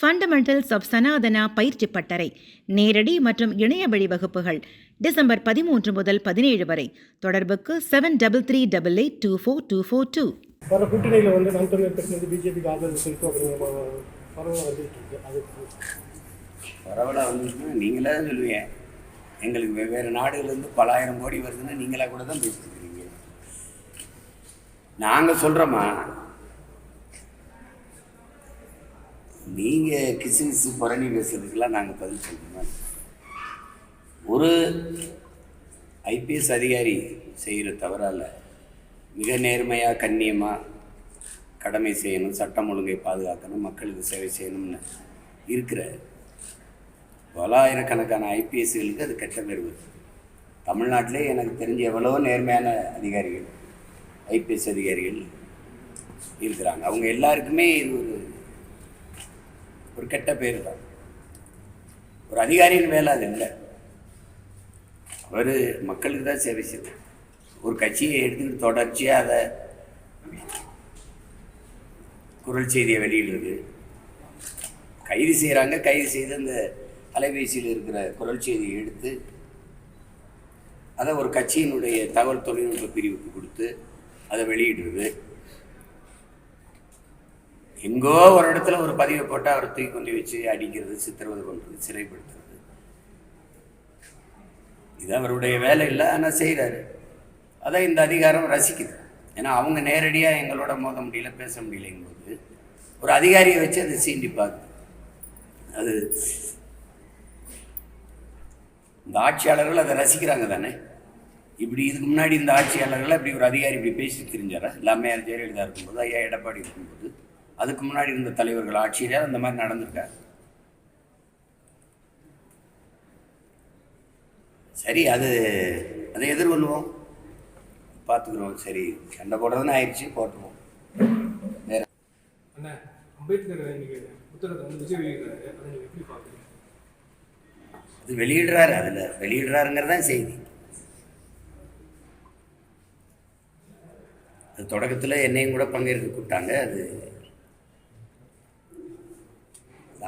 Fundamentals of Sanatana பயிற்சி பட்டறை நேரடி மற்றும் இணைய வழி வகுப்புகள் டிசம்பர் 13 முதல் 17 வரை. தொடர்புக்கு 7388824242. வர கூட்டணியில் வந்து நாம் தமிழர் கட்சி வந்து பிஜேபிக்கு ஆதரவு செலுத்தும் அப்படிங்கிற பரவலாக வந்துட்டு இருக்கு. அது பரவலாக வந்துச்சுன்னா நீங்களே தான் சொல்லுவீங்க. எங்களுக்கு வெவ்வேறு நாடுகள்லேருந்து பல ஆயிரம் கோடி வருதுன்னு நீங்களாக கூட தான் பேசிட்டுருக்கீங்க. நாங்கள் சொல்கிறோமா, நீங்கள் கிசு கிசு புரணி பேசுறதுக்கெல்லாம் நாங்கள் பதில் சொல்கிறோமா? ஒரு ஐபிஎஸ் அதிகாரி செய்கிற தவறால் மிக நேர்மையாக கண்ணியமாக கடமை செய்யணும், சட்டம் ஒழுங்கை பாதுகாக்கணும், மக்களுக்கு சேவை செய்யணும்னு இருக்கிற பல ஆயிரக்கணக்கான ஐபிஎஸ்களுக்கு அது கெட்ட பேர் வருது. தமிழ்நாட்டிலே எனக்கு தெரிஞ்ச எவ்வளோ நேர்மையான அதிகாரிகள் ஐபிஎஸ் அதிகாரிகள் இருக்கிறாங்க. அவங்க எல்லாருக்குமே இது ஒரு கெட்ட பேர் தான். ஒரு அதிகாரியின் வேலை அது இல்லை. அவர் மக்களுக்கு தான் சேவை செய்வார். ஒரு கட்சியை எடுத்துக்கிட்டு தொடர்ச்சியாக அதை குரல் செய்தியை வெளியிடுறது, கைது செய்கிறாங்க, கைது செய்து அந்த அலைபேசியில் இருக்கிற குரல் செய்தியை எடுத்து அதை ஒரு கட்சியினுடைய தகவல் தொழில்நுட்ப பிரிவுக்கு கொடுத்து அதை வெளியிடுறது, எங்கோ ஒரு இடத்துல ஒரு பதிவை போட்டு அவரை தூக்கி கொண்டு வச்சு அடிக்கிறது, சித்திரவதை பண்ணுறது, சிறைப்படுத்துறது, இது அவருடைய வேலை இல்லை. ஆனால் செய்கிறாரு. அதை இந்த அதிகாரம் ரசிக்குது. ஏன்னா அவங்க நேரடியாக எங்களோட மோத முடியல, பேச முடியலைங்கும்போது ஒரு அதிகாரியை வச்சு அதை சீண்டி பார்க்குது. அது இந்த ஆட்சியாளர்கள் அதை ரசிக்கிறாங்க தானே. இப்படி இதுக்கு முன்னாடி இந்த ஆட்சியாளர்கள் இப்படி ஒரு அதிகாரி இப்படி பேசி தெரிஞ்சாரா? எல்லாமே ஜெயலலிதா இருக்கும்போது, ஐயா எடப்பாடி இருக்கும்போது, அதுக்கு முன்னாடி இருந்த தலைவர்கள் ஆட்சியிலே அந்த மாதிரி நடந்திருக்காரு. சரி, அதை எதிர்கொள்வோம், பார்த்துக்குறோம். சரி, சண்டை போடுறதுன்னு ஆயிடுச்சு, போட்டுருவோம். வேற அம்பேத்கர் புத்தகத்தை வந்து விஜய் வெளியிடுறாரு, அதை நீங்கள் எப்படி பார்க்குறீங்க? அது வெளியிடுறாரு, அதில் வெளியிடுறாருங்கிறதான் செய்தி. அது தொடக்கத்தில் என்னையும் கூட பங்கேற்க கூப்பிட்டாங்க. அது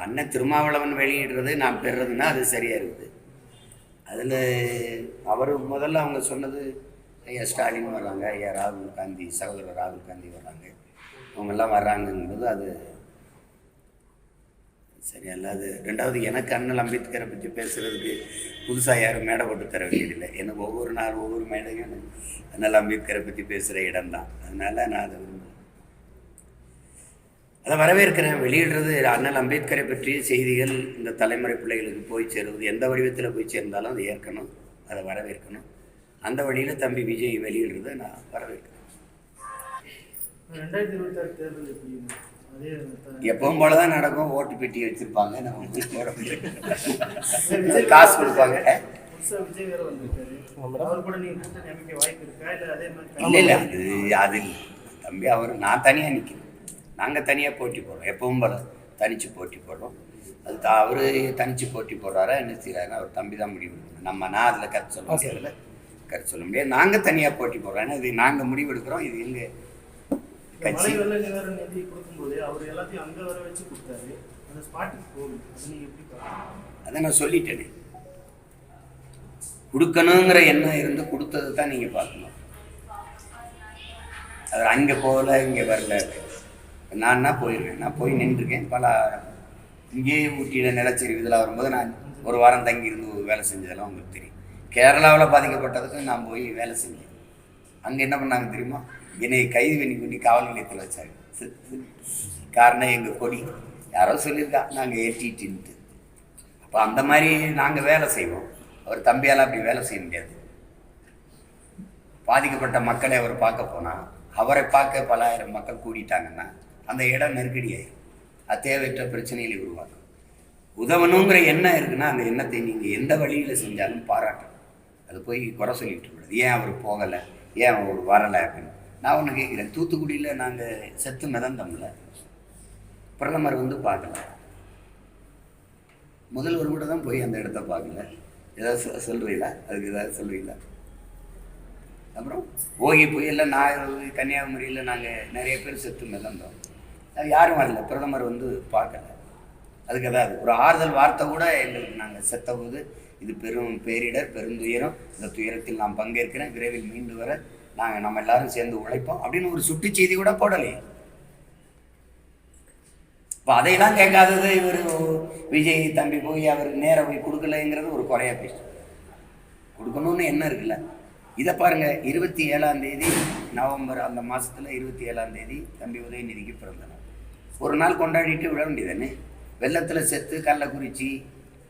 அண்ணன் திருமாவளவன் வெளியிடுறது நான் பெறுறதுன்னா அது சரியாக இருக்குது. அதில் அவர் முதல்ல அவங்க சொன்னது ஐயா ஸ்டாலின் வர்றாங்க, ஐயா ராகுல் காந்தி, சகோதரர் ராகுல் காந்தி வர்றாங்க, அவங்கெல்லாம் வர்றாங்கங்கிறது அது சரியில்லை. அது ரெண்டாவது, எனக்கு அண்ணல் அம்பேத்கரை பற்றி பேசுகிறதுக்கு புதுசாக யாரும் மேடை போட்டு தர வேண்டியதில்லை. எனக்கு ஒவ்வொரு நாள் ஒவ்வொரு மேடையும் அண்ணல் அம்பேத்கரை பற்றி பேசுகிற இடம்தான். அதனால் நான் அதை வரவேற்கிறேன். வெளியிடுறது, அண்ணல் அம்பேத்கரை பற்றிய செய்திகள் இந்த தலைமுறை பிள்ளைகளுக்கு போய் சேருவது, எந்த வடிவத்தில் போய் சேர்ந்தாலும் அதை ஏற்கணும், அதை வரவேற்கணும். அந்த வழியில் தம்பி விஜய் வெளியிடுறதை நான் வரவேற்கிறேன். 2026 தேர்தல் எப்பவும் போல தான் நடக்கும். ஓட்டு பெட்டி வச்சுருப்பாங்க, நம்ம காசு கொடுப்பாங்க. இல்லை அது தம்பி அவர் நான் தனியாக நிற்கிறேன், நாங்கள் தனியாக போட்டி போடுறோம். எப்பவும் போல தனித்து போட்டி போடுறோம். அது அவர் தனித்து போட்டி போடுறாரா என்ன செய்கிறாருன்னா அவர் தம்பி தான் முடிவு எடுக்கணும். நான் அதில் கருத்து சொல்ல முடியாது, கருத்து சொல்ல முடியாது. நாங்கள் தனியாக போட்டி போடுறோம். ஏன்னா இது நாங்கள் முடிவு எடுக்கிறோம். இது எங்கள் கட்சி. அதை நான் சொல்லிட்டேனே, கொடுக்கணுங்கிற எண்ணம் இருந்து கொடுத்தது தான் நீங்கள் பார்க்கணும். அது அங்கே போகல, இங்கே வரல. நான் போயிருக்கேன், நான் போய் நின்றுருக்கேன். பல இங்கேயே ஊட்டியில் நிலச்சரிவு இதெல்லாம் வரும்போது நான் ஒரு வாரம் தங்கி இருந்து வேலை செஞ்சதெல்லாம் உங்களுக்கு தெரியும். கேரளாவில் பாதிக்கப்பட்டதுக்கு நான் போய் வேலை செஞ்சேன். அங்கே என்ன பண்ணாங்க தெரியுமா? என்னை கைது பண்ணி காவல் நிலையத்தில் வச்சாங்க. காரணம் எங்கள் கொடி யாரோ சொல்லியிருக்கா நாங்கள் ஏற்றிட்டு. அப்போ அந்த மாதிரி நாங்கள் வேலை செய்வோம். அவர் தம்பியால் அப்படி வேலை செய்ய முடியாது. பாதிக்கப்பட்ட மக்களை அவர் பார்க்க போனால், அவரை பார்க்க பல ஆயிரம் மக்கள் கூடிட்டாங்கன்னா அந்த இடம் நெருக்கடியாயிரும். அது தேவையற்ற பிரச்சனைகளை உருவாக்கும். உதவணுங்கிற எண்ணம் இருக்குன்னா அந்த எண்ணத்தை நீங்கள் எந்த வழியில் செஞ்சாலும் பாராட்டணும். அது போய் குறை சொல்லிட்டு கூடாது. ஏன் அவர் போகலை, ஏன் அவர் வரலை அப்படின்னு. நான் ஒன்று கேட்குறேன், தூத்துக்குடியில் நாங்கள் செத்து மிதந்தோம்ல, பிரதமர் வந்து பார்க்கல, முதல்வர் கூட தான் போய் அந்த இடத்த பார்க்கல. ஏதாவது சொல்கிறீங்களா? அதுக்கு ஏதாவது சொல்கிறீங்களா? அப்புறம் ஓகி புயலில் நான் கன்னியாகுமரியில் நாங்கள் நிறைய பேர் செத்து மிதந்தோம், அது யாரும் வரல, பிரதமர் வந்து பார்க்கல. அதுக்கு அதாவது ஒரு ஆறுதல் வார்த்தை கூட எங்களுக்கு நாங்கள் செத்தபோது இது பெரும் பேரிடர் பெருந்துயரம், இந்த துயரத்தில் நான் பங்கேற்கிறேன், விரைவில் மீண்டு வர நாங்கள் நம்ம எல்லாரும் சேர்ந்து உழைப்போம் அப்படின்னு ஒரு சுட்டு செய்தி கூட போடலையே. இப்போ அதையெல்லாம் கேட்காதது இவர் விஜய் தம்பி போய் அவருக்கு நேராக போய் கொடுக்கலைங்கிறது ஒரு குறையா பேசு. கொடுக்கணும்னு என்ன இருக்குல்ல. இதை பாருங்கள், 27ஆம் தேதி நவம்பர் அந்த மாதத்தில் 27ஆம் தேதி தம்பி உதயநிதிக்கு பிறந்த நாள். ஒரு நாள் கொண்டாடிட்டு விட வேண்டியதானே. வெள்ளத்தில் செத்து கள்ளக்குறிச்சி,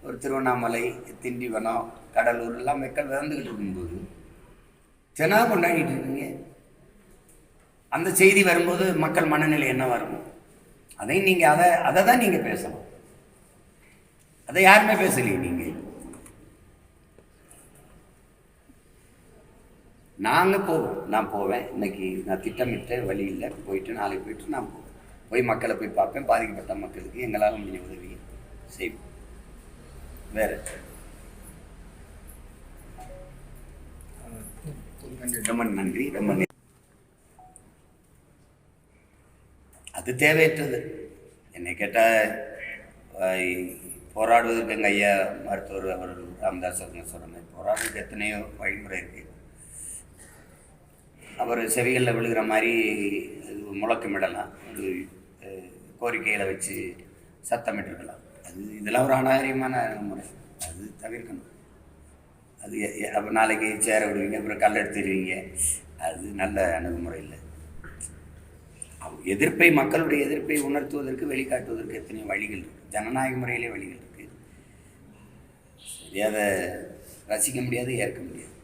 ஒரு திருவண்ணாமலை, திண்டிவனம், கடலூர் எல்லாம் மக்கள் விறந்துக்கிட்டு இருக்கும்போது தினா கொண்டாடிட்டு இருக்கீங்க. அந்த செய்தி வரும்போது மக்கள் மனநிலை என்ன வரும்? அதை நீங்கள் அதை தான் நீங்கள் பேசணும். அதை யாருமே பேசலையே. நீங்கள் நாங்கள் போவோம், நான் போவேன். இன்னைக்கு நான் திட்டமிட்ட வழி இல்லை, போயிட்டு நாளைக்கு போயிட்டு நான் போவேன். போய் மக்களை போய் பார்ப்பேன். பாதிக்கப்பட்ட மக்களுக்கு எங்களால் முடிஞ்ச உதவி செய்வோம். வேற ரொம்ப நன்றி, ரொம்ப நன்றி. அது தேவையற்றது. என்னை கேட்டால் போராடுவதற்கு எங்கள் ஐயா மருத்துவர் அவர் ராமதாஸ் அவங்க சொன்ன போராடுறதுக்கு எத்தனையோ வழிமுறை இருக்குது. அவர் செவிகளில் விழுகிற மாதிரி முழக்கமிடலாம், ஒரு கோரிக்கைகளை வச்சு சத்தமிட்டிருக்கலாம். அது இதெல்லாம் ஒரு அநாகரிகமான முறை, அது தவிர்க்கணும். அது அப்போ நாளைக்கு சேர விடுவீங்க, அப்புறம் கல் எடுத்துடுவீங்க, அது நல்ல அணுகுமுறை இல்லை. எதிர்ப்பை, மக்களுடைய எதிர்ப்பை உணர்த்துவதற்கு வெளிக்காட்டுவதற்கு எத்தனையோ வழிகள் இருக்குது, ஜனநாயக முறையிலே வழிகள் இருக்குது. அதை ரசிக்க முடியாது, ஏற்க முடியாது.